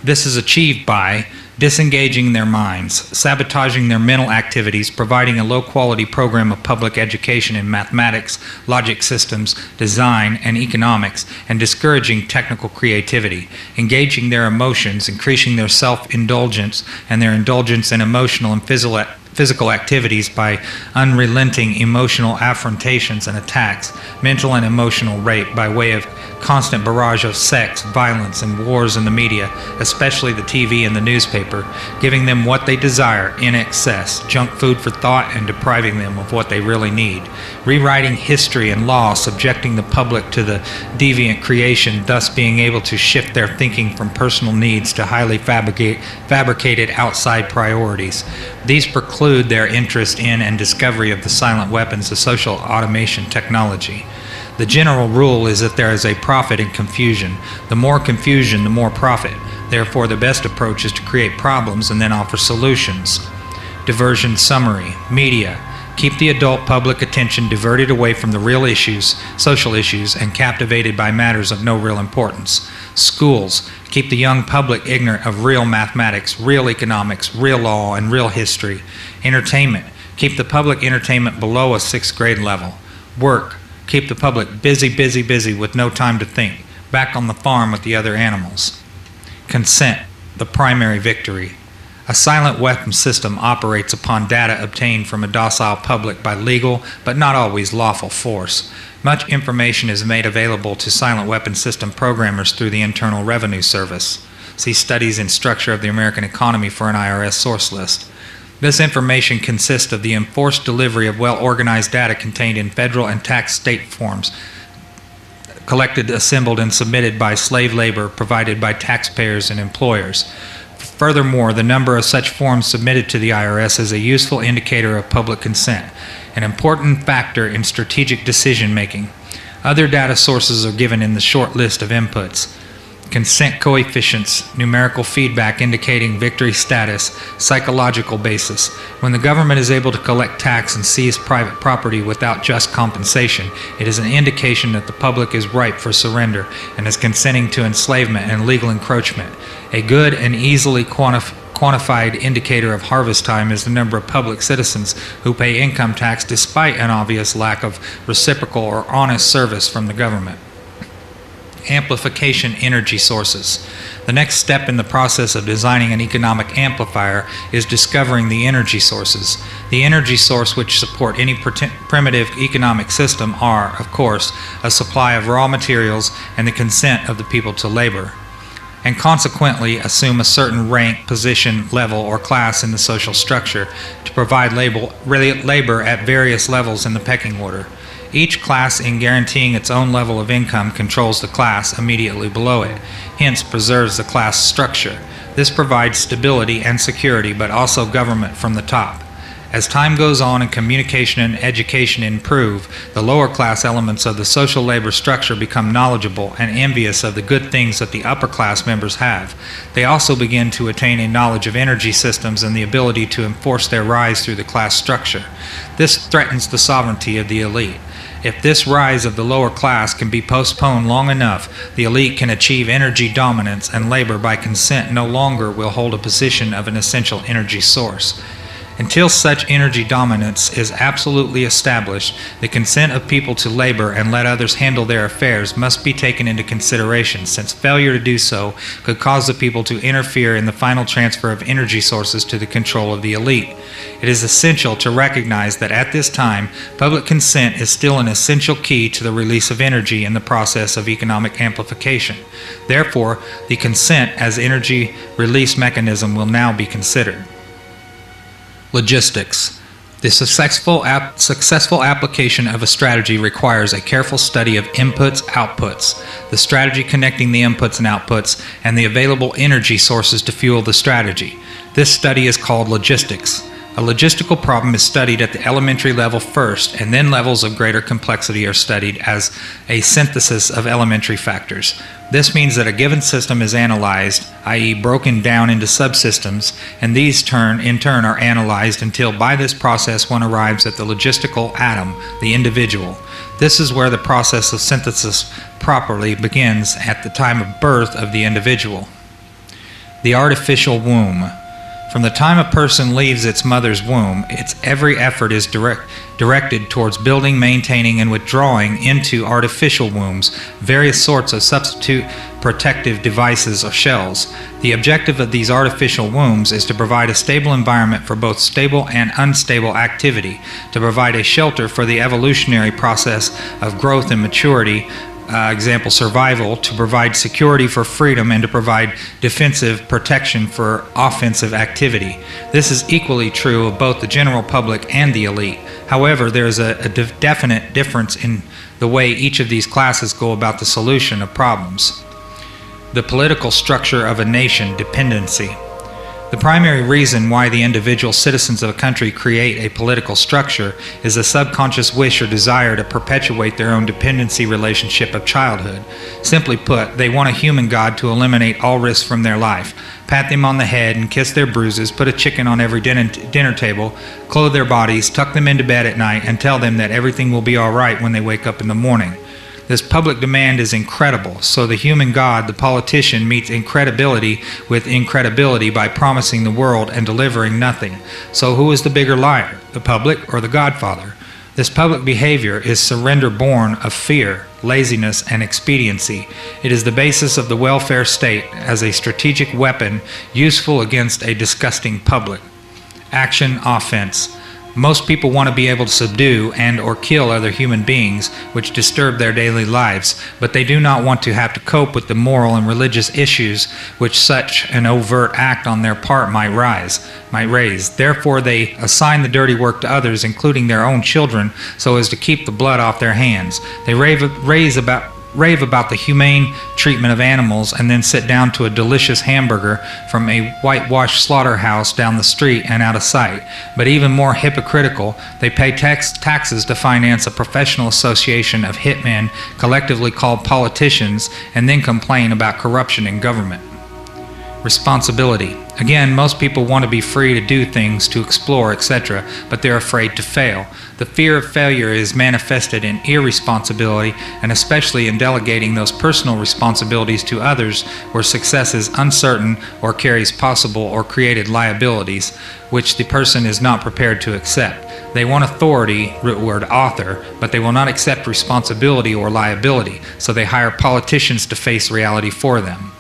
A: This is achieved by disengaging their minds, sabotaging their mental activities, providing a low-quality program of public education in mathematics, logic systems, design, and economics, and discouraging technical creativity, engaging their emotions, increasing their self-indulgence and their indulgence in emotional and physical activities by unrelenting emotional affrontations and attacks, mental and emotional rape by way of constant barrage of sex, violence, and wars in the media, especially the TV and the newspaper, giving them what they desire in excess, junk food for thought, and depriving them of what they really need, rewriting history and law, subjecting the public to the deviant creation, thus being able to shift their thinking from personal needs to highly fabricated outside priorities. These preclude their interest in and discovery of the silent weapons of social automation technology. The general rule is that there is a profit in confusion. The more confusion, the more profit. Therefore, the best approach is to create problems and then offer solutions. Diversion summary. Media. Keep the adult public attention diverted away from the real issues, social issues, and captivated by matters of no real importance. Schools. Keep the young public ignorant of real mathematics, real economics, real law, and real history. Entertainment. Keep the public entertainment below a 6th grade level. Work. Keep the public busy with no time to think, back on the farm with the other animals. Consent, the primary victory. A silent weapon system operates upon data obtained from a docile public by legal, but not always lawful force. Much information is made available to silent weapon system programmers through the Internal Revenue Service. See Studies in Structure of the American Economy for an IRS source list. This information consists of the enforced delivery of well-organized data contained in federal and tax state forms, collected, assembled, and submitted by slave labor provided by taxpayers and employers. Furthermore, the number of such forms submitted to the IRS is a useful indicator of public consent, an important factor in strategic decision-making. Other data sources are given in the short list of inputs. Consent coefficients, numerical feedback indicating victory status, psychological basis. When the government is able to collect tax and seize private property without just compensation, it is an indication that the public is ripe for surrender and is consenting to enslavement and legal encroachment. A good and easily quantified indicator of harvest time is the number of public citizens who pay income tax despite an obvious lack of reciprocal or honest service from the government. Amplification energy sources. The next step in the process of designing an economic amplifier is discovering the energy sources. The energy source which support any primitive economic system are, of course, a supply of raw materials and the consent of the people to labor, and consequently assume a certain rank, position, level, or class in the social structure to provide labor at various levels in the pecking order. Each class, in guaranteeing its own level of income, controls the class immediately below it, hence preserves the class structure. This provides stability and security, but also government from the top. As time goes on and communication and education improve, the lower class elements of the social labor structure become knowledgeable and envious of the good things that the upper class members have. They also begin to attain a knowledge of energy systems and the ability to enforce their rise through the class structure. This threatens the sovereignty of the elite. If this rise of the lower class can be postponed long enough, the elite can achieve energy dominance, and labor by consent no longer will hold a position of an essential energy source. Until such energy dominance is absolutely established, the consent of people to labor and let others handle their affairs must be taken into consideration, since failure to do so could cause the people to interfere in the final transfer of energy sources to the control of the elite. It is essential to recognize that at this time, public consent is still an essential key to the release of energy in the process of economic amplification. Therefore, the consent as energy release mechanism will now be considered. Logistics. The successful application of a strategy requires a careful study of inputs, outputs, the strategy connecting the inputs and outputs, and the available energy sources to fuel the strategy. This study is called logistics. A logistical problem is studied at the elementary level first, and then levels of greater complexity are studied as a synthesis of elementary factors. This means that a given system is analyzed, i.e. broken down into subsystems, and these in turn are analyzed until by this process one arrives at the logistical atom, the individual. This is where the process of synthesis properly begins at the time of birth of the individual. The artificial womb. From the time a person leaves its mother's womb, its every effort is directed towards building, maintaining, and withdrawing into artificial wombs various sorts of substitute protective devices or shells. The objective of these artificial wombs is to provide a stable environment for both stable and unstable activity, to provide a shelter for the evolutionary process of growth and maturity, example survival, to provide security for freedom, and to provide defensive protection for offensive activity. This is equally true of both the general public and the elite. However, there is a definite difference in the way each of these classes go about the solution of problems. The political structure of a nation, dependency. The primary reason why the individual citizens of a country create a political structure is a subconscious wish or desire to perpetuate their own dependency relationship of childhood. Simply put, they want a human god to eliminate all risks from their life, pat them on the head and kiss their bruises, put a chicken on every dinner table, clothe their bodies, tuck them into bed at night, and tell them that everything will be all right when they wake up in the morning. This public demand is incredible, so the human god, the politician, meets incredibility with incredibility by promising the world and delivering nothing. So who is the bigger liar, the public or the godfather? This public behavior is surrender born of fear, laziness, and expediency. It is the basis of the welfare state as a strategic weapon useful against a disgusting public. Action, offense. Most people want to be able to subdue and or kill other human beings which disturb their daily lives, but they do not want to have to cope with the moral and religious issues which such an overt act on their part might raise. Therefore, they assign the dirty work to others, including their own children, so as to keep the blood off their hands. They rave about the humane treatment of animals and then sit down to a delicious hamburger from a whitewashed slaughterhouse down the street and out of sight. But even more hypocritical, they pay taxes to finance a professional association of hitmen, collectively called politicians, and then complain about corruption in government. Responsibility. Again, most people want to be free to do things, to explore, etc., but they're afraid to fail. The fear of failure is manifested in irresponsibility, and especially in delegating those personal responsibilities to others where success is uncertain or carries possible or created liabilities, which the person is not prepared to accept. They want authority, root word author, but they will not accept responsibility or liability, so they hire politicians to face reality for them.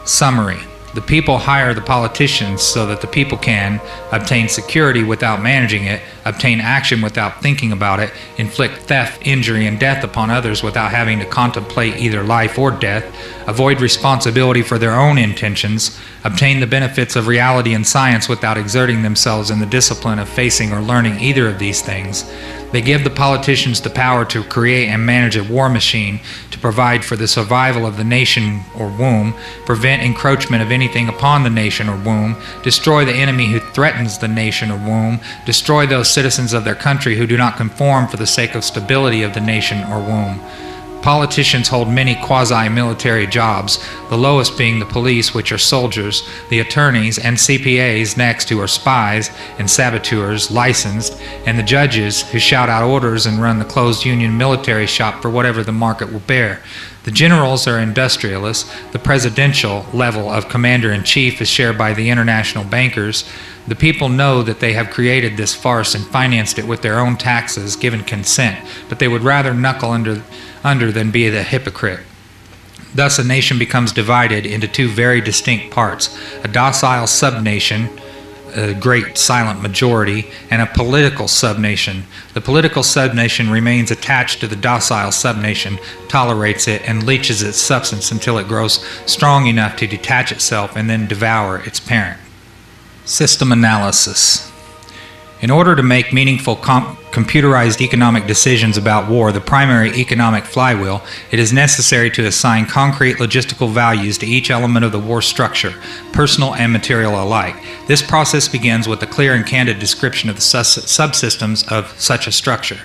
A: Summary. The people hire the politicians so that the people can obtain security without managing it, obtain action without thinking about it, inflict theft, injury, and death upon others without having to contemplate either life or death, avoid responsibility for their own intentions, obtain the benefits of reality and science without exerting themselves in the discipline of facing or learning either of these things. They give the politicians the power to create and manage a war machine to provide for the survival of the nation or womb, prevent encroachment of anything upon the nation or womb, destroy the enemy who threatens the nation or womb, destroy those citizens of their country who do not conform for the sake of stability of the nation or womb. Politicians hold many quasi-military jobs, the lowest being the police, which are soldiers, the attorneys, and CPAs next, who are spies and saboteurs, licensed, and the judges, who shout out orders and run the closed union military shop for whatever the market will bear. The generals are industrialists. The presidential level of commander-in-chief is shared by the international bankers. The people know that they have created this farce and financed it with their own taxes, given consent, but they would rather knuckle under than be the hypocrite. Thus, a nation becomes divided into two very distinct parts: a docile subnation, a great silent majority, and a political subnation. The political subnation remains attached to the docile subnation, tolerates it, and leaches its substance until it grows strong enough to detach itself and then devour its parent. System analysis. In order to make meaningful computerized economic decisions about war, the primary economic flywheel, it is necessary to assign concrete logistical values to each element of the war structure, personal and material alike. This process begins with a clear and candid description of the subsystems of such a structure.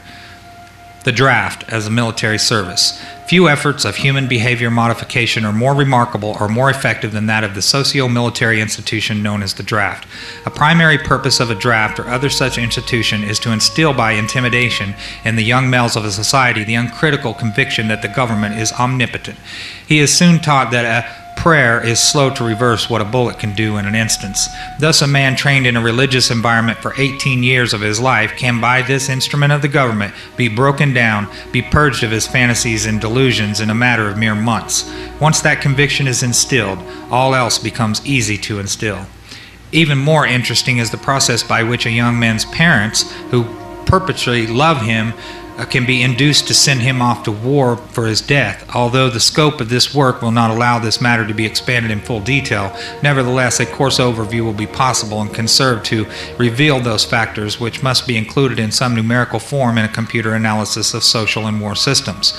A: The draft as a military service. Few efforts of human behavior modification are more remarkable or more effective than that of the socio-military institution known as the draft. A primary purpose of a draft or other such institution is to instill by intimidation in the young males of a society the uncritical conviction that the government is omnipotent. He is soon taught that a prayer is slow to reverse what a bullet can do in an instance. Thus, a man trained in a religious environment for 18 years of his life can, by this instrument of the government, be broken down, be purged of his fantasies and delusions in a matter of mere months. Once that conviction is instilled, all else becomes easy to instill. Even more interesting is the process by which a young man's parents, who perpetually love him, can be induced to send him off to war for his death. Although the scope of this work will not allow this matter to be expanded in full detail, nevertheless a coarse overview will be possible and can serve to reveal those factors which must be included in some numerical form in a computer analysis of social and war systems.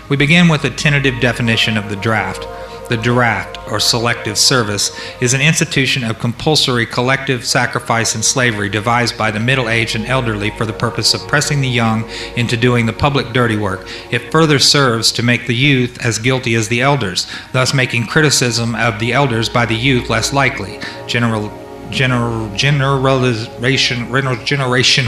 A: We begin with a tentative definition of the draft. The draft, or selective service, is an institution of compulsory collective sacrifice and slavery devised by the middle-aged and elderly for the purpose of pressing the young into doing the public dirty work. It further serves to make the youth as guilty as the elders, thus making criticism of the elders by the youth less likely. Generational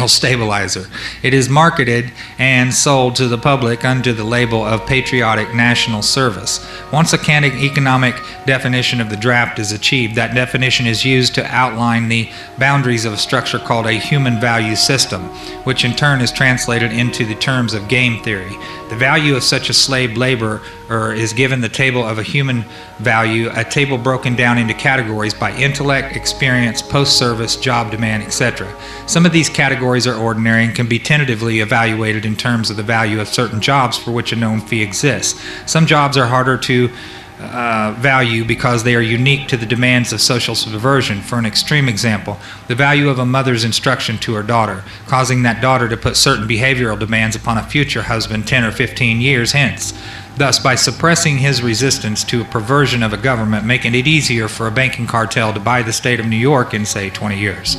A: stabilizer. It is marketed and sold to the public under the label of patriotic national service. Once a candid economic definition of the draft is achieved, that definition is used to outline the boundaries of a structure called a human value system, which in turn is translated into the terms of game theory. The value of such a slave laborer is given the table of a human value, a table broken down into categories by intellect, experience, post-service, job demand, etc. Some of these categories are ordinary and can be tentatively evaluated in terms of the value of certain jobs for which a known fee exists. Some jobs are harder to value because they are unique to the demands of social subversion. For an extreme example, the value of a mother's instruction to her daughter, causing that daughter to put certain behavioral demands upon a future husband 10 or 15 years hence. Thus, by suppressing his resistance to a perversion of a government, making it easier for a banking cartel to buy the state of New York in, say, 20 years.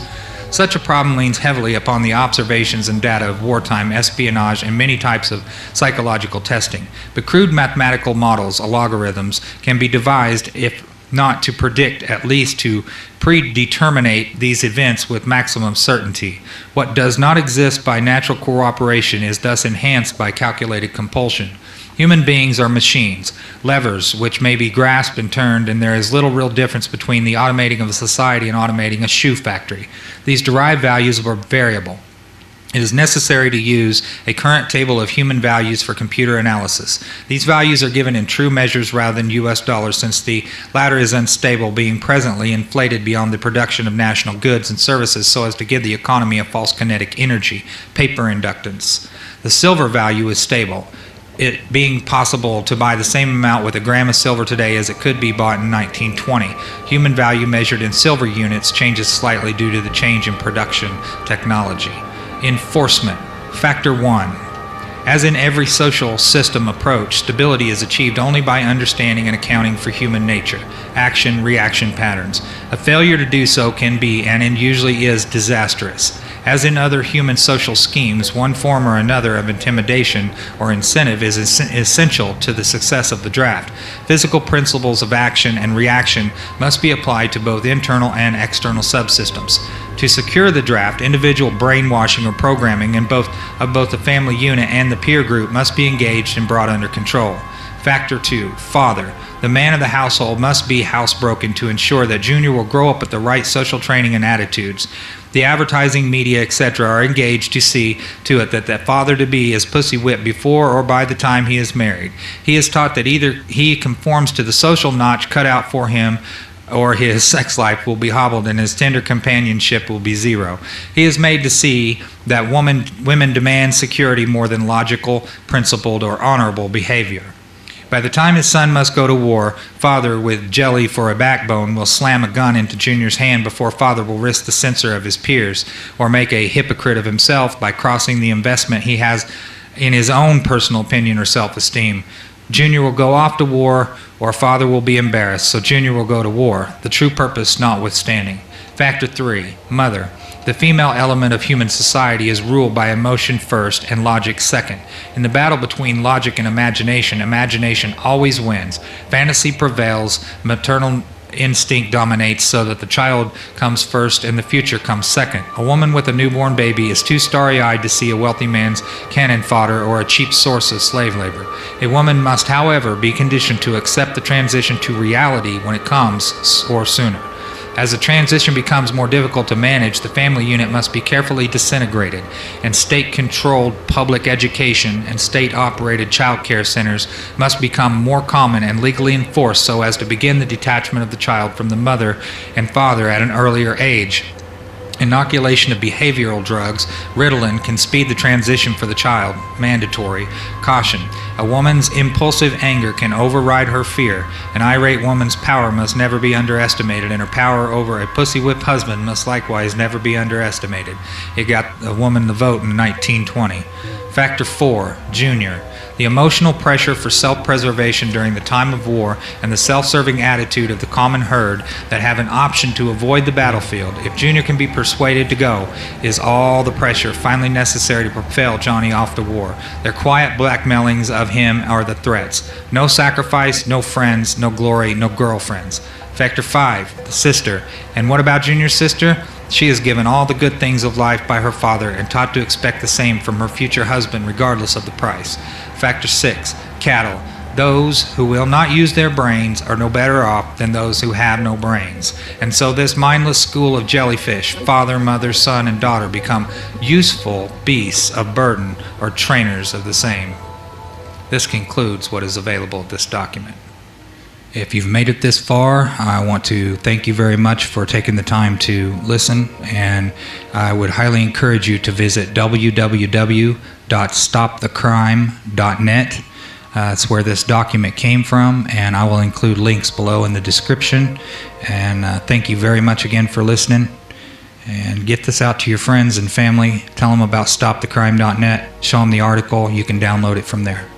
A: Such a problem leans heavily upon the observations and data of wartime espionage and many types of psychological testing. But crude mathematical models, algorithms, can be devised, if not to predict, at least to predeterminate these events with maximum certainty. What does not exist by natural cooperation is thus enhanced by calculated compulsion. Human beings are machines, levers which may be grasped and turned, and there is little real difference between the automating of a society and automating a shoe factory. These derived values are variable. It is necessary to use a current table of human values for computer analysis. These values are given in true measures rather than US dollars, since the latter is unstable, being presently inflated beyond the production of national goods and services so as to give the economy a false kinetic energy, paper inductance. The silver value is stable, it being possible to buy the same amount with a gram of silver today as it could be bought in 1920. Human value measured in silver units changes slightly due to the change in production technology. Enforcement. Factor 1. As in every social system approach, stability is achieved only by understanding and accounting for human nature, action-reaction patterns. A failure to do so can be, and usually is, disastrous. As in other human social schemes, one form or another of intimidation or incentive is essential to the success of the draft. Physical principles of action and reaction must be applied to both internal and external subsystems. To secure the draft, individual brainwashing or programming of both the family unit and the peer group must be engaged and brought under control. Factor 2. Father. The man of the household must be housebroken to ensure that Junior will grow up with the right social training and attitudes. The advertising, media, etc. are engaged to see to it that that father-to-be is pussy-whipped before or by the time he is married. He is taught that either he conforms to the social notch cut out for him, or his sex life will be hobbled and his tender companionship will be zero. He is made to see that women demand security more than logical, principled, or honorable behavior. By the time his son must go to war, father, with jelly for a backbone, will slam a gun into Junior's hand before father will risk the censor of his peers or make a hypocrite of himself by crossing the investment he has in his own personal opinion or self-esteem. Junior will go off to war, or father will be embarrassed, so Junior will go to war, the true purpose notwithstanding. Factor 3. Mother. The female element of human society is ruled by emotion first and logic second. In the battle between logic and imagination, imagination always wins. Fantasy prevails, maternal instinct dominates so that the child comes first and the future comes second. A woman with a newborn baby is too starry-eyed to see a wealthy man's cannon fodder or a cheap source of slave labor. A woman must, however, be conditioned to accept the transition to reality when it comes, or sooner. As the transition becomes more difficult to manage, the family unit must be carefully disintegrated, and state-controlled public education and state-operated child care centers must become more common and legally enforced so as to begin the detachment of the child from the mother and father at an earlier age. Inoculation of behavioral drugs, Ritalin, can speed the transition for the child. Mandatory. Caution. A woman's impulsive anger can override her fear. An irate woman's power must never be underestimated, and her power over a pussy-whipped husband must likewise never be underestimated. It got a woman the vote in 1920. Factor 4. Junior. The emotional pressure for self-preservation during the time of war and the self-serving attitude of the common herd that have an option to avoid the battlefield, if Junior can be persuaded to go, is all the pressure finally necessary to propel Johnny off to war. Their quiet blackmailings of him are the threats. No sacrifice, no friends, no glory, no girlfriends. Factor 5. The sister. And what about Junior's sister? She is given all the good things of life by her father and taught to expect the same from her future husband regardless of the price. Factor 6. Cattle. Those who will not use their brains are no better off than those who have no brains. And so this mindless school of jellyfish, father, mother, son, and daughter, become useful beasts of burden or trainers of the same. This concludes what is available in this document. If you've made it this far, I want to thank you very much for taking the time to listen, and I would highly encourage you to visit www.stopthecrime.net. It's where this document came from, and I will include links below in the description. And thank you very much again for listening. And get this out to your friends and family. Tell them about stopthecrime.net. Show them the article. You can download it from there.